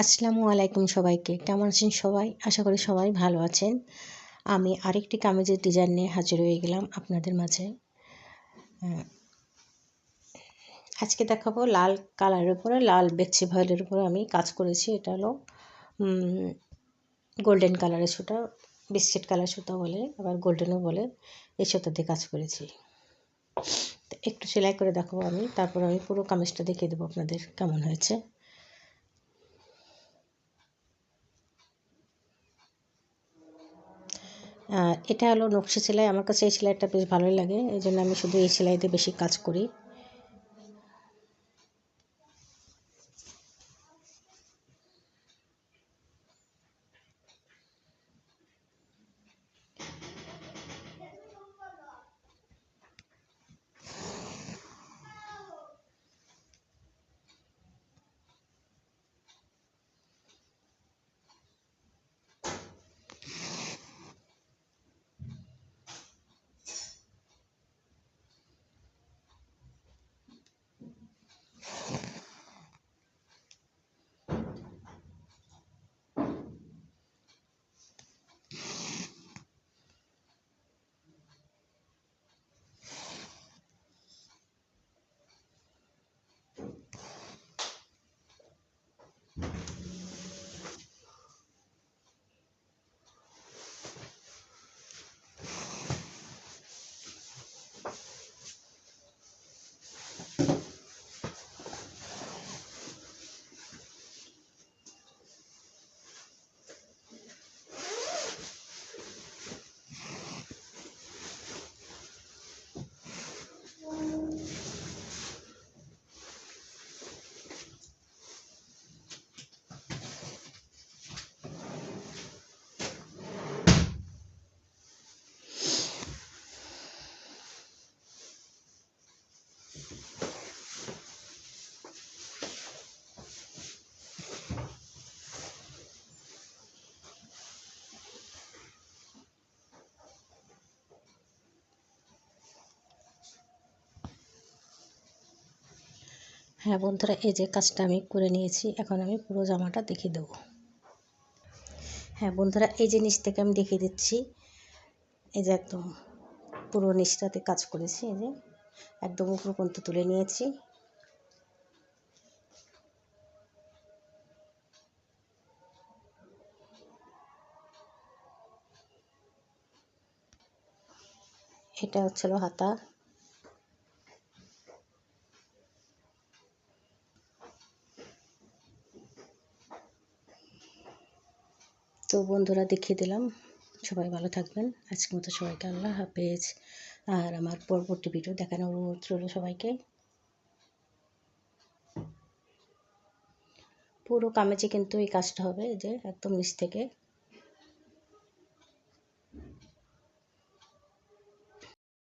আসসালামু আলাইকুম সবাইকে। কেমন আছেন সবাই? আশা করি সবাই ভালো আছেন। আমি আরেকটি কামিজের ডিজাইন নিয়ে হাজির হয়ে গেলাম আপনাদের মাঝে। আজকে দেখাবো লাল কালারের উপরে, লাল বেক্সি ভয়েলের উপরে আমি কাজ করেছি। এটা হলো গোল্ডেন কালারের সুতা, বিস্কিট কালার সুতা বলে, আবার গোল্ডেনও বলে। এই সুতা দিয়ে কাজ করেছি। একটু সেলাই করে দেখাবো আমি, তারপর আমি পুরো কামিজটা দেখিয়ে দেবো আপনাদের কেমন হয়েছে। এটা হলো নকশি সেলাই। আমার কাছে এই সেলাইটা বেশ ভালোই লাগে, এই জন্য আমি শুধু এই সেলাইতে বেশি কাজ করি। হ্যাঁ বন্ধুরা, এই যে কাজটা আমি করে নিয়েছি। এখন আমি পুরো জামাটা দেখিয়ে দেবো। হ্যাঁ বন্ধুরা, এই যে নিচ থেকে আমি দেখিয়ে দিচ্ছি। এই যে একদম পুরো নিচটাতে কাজ করেছি। এই যে একদম উপর পর্যন্ত তুলে নিয়েছি। এটা হচ্ছিল হাতা। তো বন্ধুরা দেখিয়ে দিলাম। সবাই ভালো থাকবেন। আজকের মতো সবাইকে আল্লাহ হাফেজ। আর আমার পরবর্তী ভিডিও দেখানোর অনুরোধ রইল সবাইকে। পুরো কামিজে কিন্তু এই কাজটা হবে, এই যে একদম নিচ থেকে